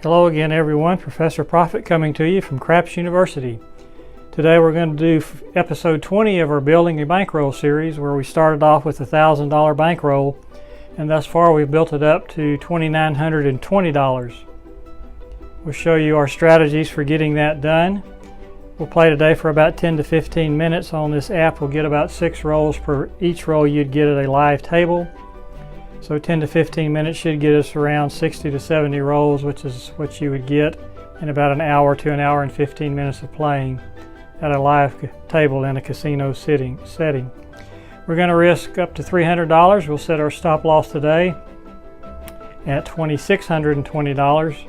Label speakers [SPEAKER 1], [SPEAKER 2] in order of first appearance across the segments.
[SPEAKER 1] Hello again everyone, Professor Profit coming to you from Craps University. Today we're going to do episode 20 of our Building a Bankroll series, where we started off with a $1,000 bankroll, and thus far we've built it up to $2,920. We'll show you our strategies for getting that done. We'll play today for about 10 to 15 minutes on this app. We'll get about 6 rolls per each roll you'd get at a live table. So 10 to 15 minutes should get us around 60 to 70 rolls, which is what you would get in about an hour to an hour and 15 minutes of playing at a live table in a casino setting. We're going to risk up to $300. We'll set our stop loss today at $2,620.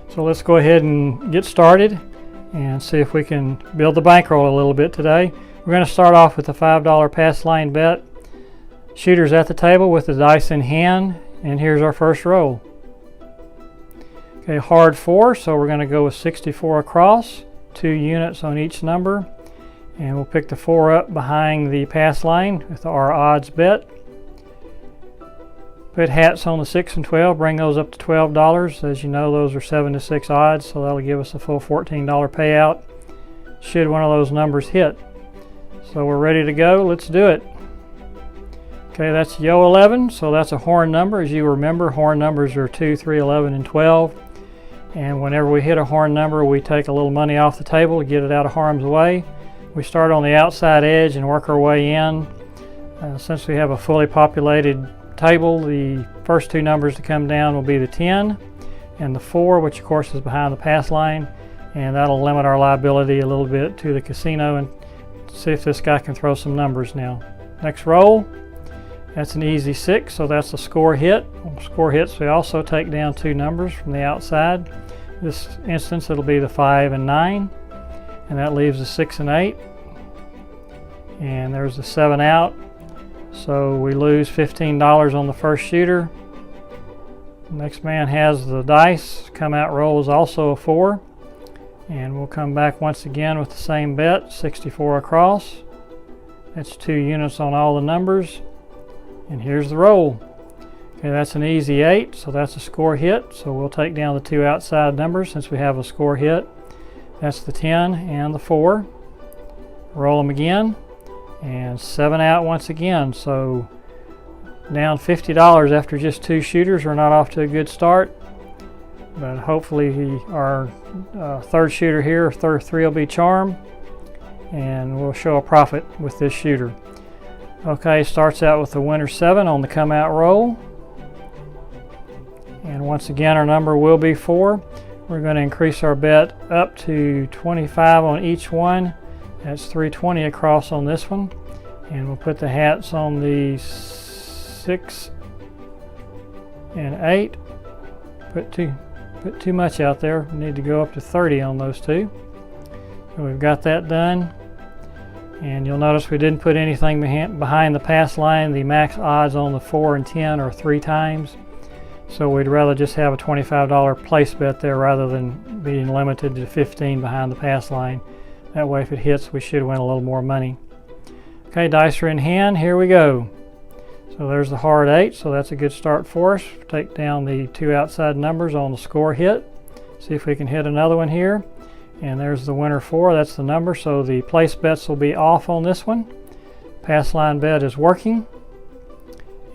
[SPEAKER 1] So let's go ahead and get started and see if we can build the bankroll a little bit today. We're going to start off with a $5 pass line bet. Shooters at the table with the dice in hand, and here's our first roll. Okay, hard 4, so we're going to go with 64 across, 2 units on each number, and we'll pick the 4 up behind the pass line with our odds bet. Put hats on the 6 and 12, bring those up to $12. As you know, those are 7 to 6 odds, so that'll give us a full $14 payout should one of those numbers hit. So we're ready to go. Let's do it. Okay, that's Yo 11, so that's a horn number. As you remember, horn numbers are 2, 3, 11, and 12. And whenever we hit a horn number, we take a little money off the table to get it out of harm's way. We start on the outside edge and work our way in. Since we have a fully populated table, the first 2 numbers to come down will be the 10 and the 4, which of course is behind the pass line. And that'll limit our liability a little bit to the casino, and see if this guy can throw some numbers now. Next roll. That's an easy 6, so that's a score hit. On score hits, we also take down 2 numbers from the outside. This instance, it'll be the 5 and 9, and that leaves the 6 and 8. And there's the 7 out, so we lose $15 on the first shooter. The next man has the dice. Come out roll is also a 4, and we'll come back once again with the same bet, 64 across. That's 2 units on all the numbers. And here's the roll. Okay, that's an easy 8, so that's a score hit. So we'll take down the 2 outside numbers since we have a score hit. That's the 10 and the 4. Roll them again, and 7 out once again. So down $50 after just 2 shooters. We're not off to a good start, but hopefully our third shooter here, third 3 will be charm, and we'll show a profit with this shooter. Okay, starts out with the winner 7 on the come out roll. And once again, our number will be 4. We're going to increase our bet up to 25 on each one. That's 320 across on this one. And we'll put the hats on the 6 and 8. Put too much out there. We need to go up to 30 on those 2. So we've got that done. And you'll notice we didn't put anything behind the pass line. The max odds on the 4 and 10 are 3 times. So we'd rather just have a $25 place bet there rather than being limited to 15 behind the pass line. That way if it hits, we should win a little more money. Okay, dice are in hand. Here we go. So there's the hard 8, so that's a good start for us. Take down the 2 outside numbers on the score hit. See if we can hit another one here. And there's the winner 4, that's the number, so the place bets will be off on this one. Pass line bet is working,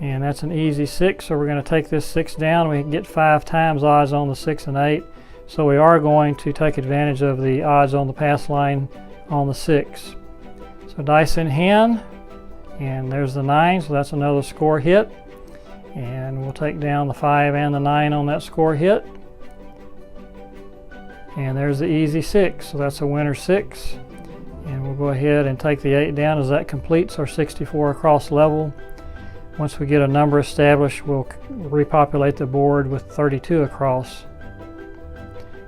[SPEAKER 1] and that's an easy 6, so we're going to take this 6 down. We can get 5 times odds on the 6 and 8, so we are going to take advantage of the odds on the pass line on the 6. So dice in hand, and there's the 9, so that's another score hit. And we'll take down the 5 and the 9 on that score hit. And there's the easy 6, so that's a winner 6. And we'll go ahead and take the 8 down as that completes our 64 across level. Once we get a number established, we'll repopulate the board with 32 across.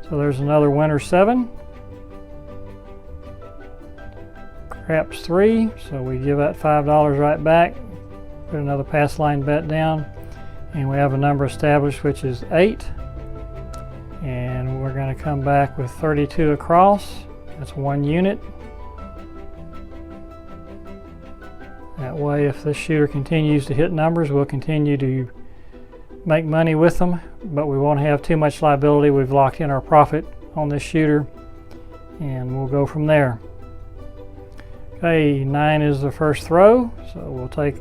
[SPEAKER 1] So there's another winner 7. Craps 3, so we give that $5 right back. Put another pass line bet down, and we have a number established, which is 8. And we're going to come back with 32 across. That's 1 unit. That way, if this shooter continues to hit numbers, we'll continue to make money with them, but we won't have too much liability. We've locked in our profit on this shooter, and we'll go from there. Okay, 9 is the first throw, so we'll take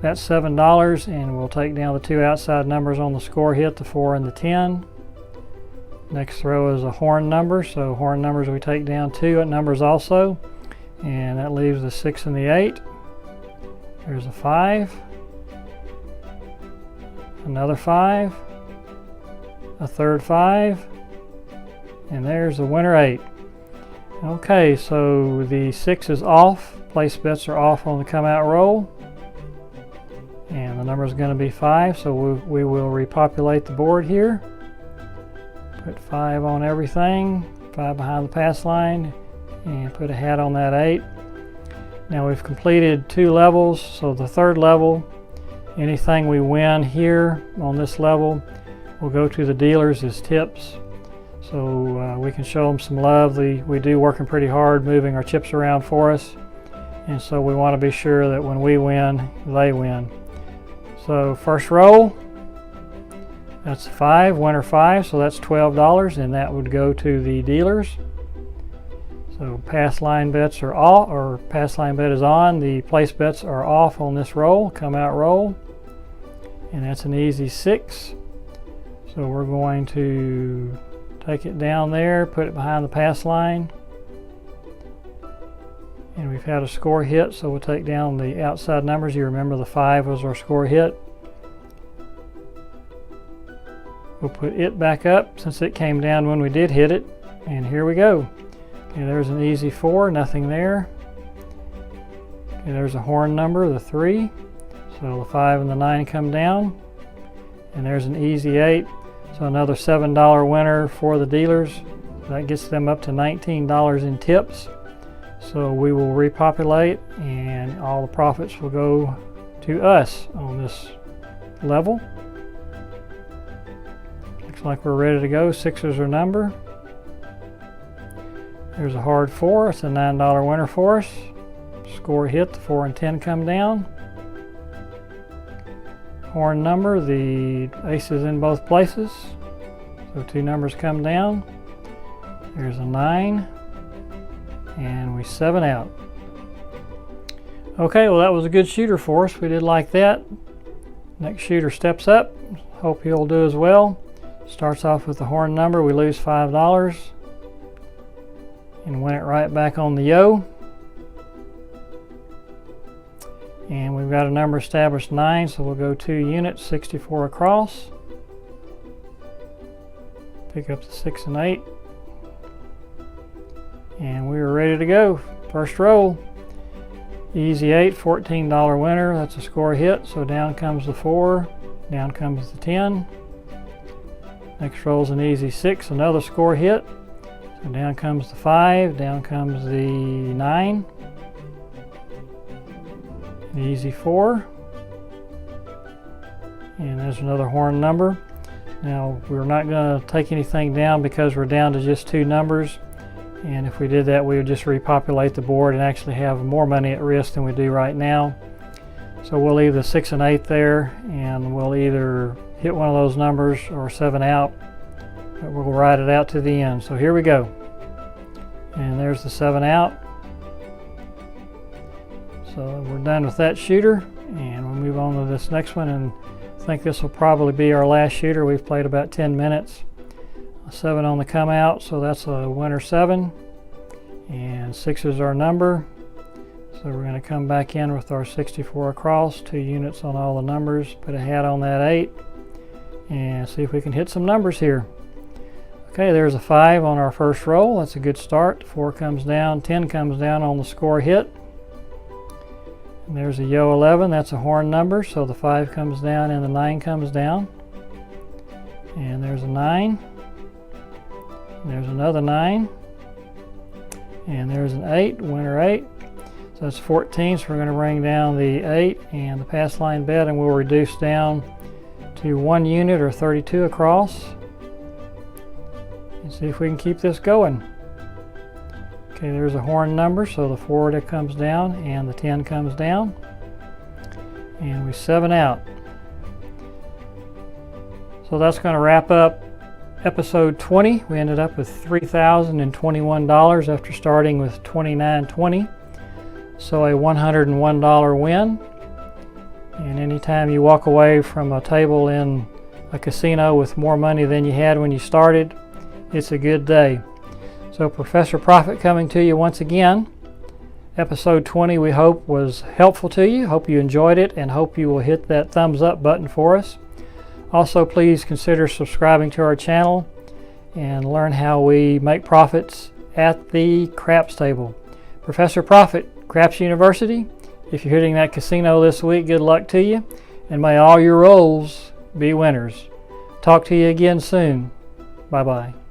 [SPEAKER 1] that $7 and we'll take down the 2 outside numbers on the score hit, the 4 and the 10. Next throw is a horn number, so horn numbers we take down 2 numbers also, and that leaves the 6 and the 8. There's a 5, another 5, a third 5, and there's the winner 8. Okay, so the 6 is off. Place bets are off on the come out roll, and the number is going to be 5, so we will repopulate the board here. Put 5 on everything, 5 behind the pass line, and put a hat on that 8. Now we've completed 2 levels, so the third level, anything we win here on this level will go to the dealers as tips. So we can show them some love. We do working pretty hard moving our chips around for us, and so we want to be sure that when we win, they win. So first roll, that's 5, winner 5, so that's $12, and that would go to the dealers. So pass line bets are off, or pass line bet is on. The place bets are off on this roll, come out roll, and that's an easy 6. So we're going to take it down there, put it behind the pass line, and we've had a score hit, so we'll take down the outside numbers. You remember the 5 was our score hit. We'll put it back up since it came down when we did hit it, and here we go. Okay, there's an easy 4, nothing there. Okay, there's a horn number, the 3, so the 5 and the 9 come down, and there's an easy 8. So another $7 winner for the dealers. That gets them up to $19 in tips. So we will repopulate, and all the profits will go to us on this level. Looks like we're ready to go. 6 is our number. There's a hard 4. It's a $9 winner for us. Score hit, the 4 and 10 come down. Horn number, the ace is in both places, so 2 numbers come down. There's a 9, and we 7 out. Okay, well that was a good shooter for us. We did like that. Next shooter steps up. Hope he'll do as well. Starts off with the horn number. We lose $5 and win it right back on the yo. And we've got a number established 9, so we'll go 2 units, 64 across. Pick up the 6 and 8. And we are ready to go. First roll. Easy 8, $14 winner. That's a score hit, so down comes the 4, down comes the 10. Next roll is an easy 6, another score hit. So down comes the 5, down comes the 9. Easy 4, and there's another horn number. Now we're not going to take anything down because we're down to just 2 numbers, and if we did that we would just repopulate the board and actually have more money at risk than we do right now. So we'll leave the 6 and 8 there, and we'll either hit one of those numbers or 7 out, but we'll ride it out to the end. So here we go, and there's the 7 out. So we're done with that shooter, and we'll move on to this next one, and I think this will probably be our last shooter. We've played about 10 minutes. A 7 on the come out, so that's a winner 7, and 6 is our number. So we're going to come back in with our 64 across, 2 units on all the numbers, put a hat on that 8, and see if we can hit some numbers here. Okay, there's a 5 on our first roll. That's a good start. 4 comes down, 10 comes down on the score hit. And there's a yo 11, that's a horn number, so the 5 comes down and the 9 comes down. And there's a 9. And there's another 9. And there's an 8, winner 8. So that's 14, so we're going to bring down the 8 and the pass line bet, and we'll reduce down to 1 unit or 32 across. And see if we can keep this going. Okay, there's a horn number, so the 4 that comes down and the 10 comes down, and we 7 out. So that's going to wrap up episode 20. We ended up with $3,021 after starting with $29.20. So a $101 win. And anytime you walk away from a table in a casino with more money than you had when you started, it's a good day. So Professor Profit coming to you once again. Episode 20 we hope was helpful to you. Hope you enjoyed it and hope you will hit that thumbs up button for us. Also, please consider subscribing to our channel and learn how we make profits at the craps table. Professor Profit, Craps University. If you're hitting that casino this week, good luck to you, and may all your rolls be winners. Talk to you again soon. Bye-bye.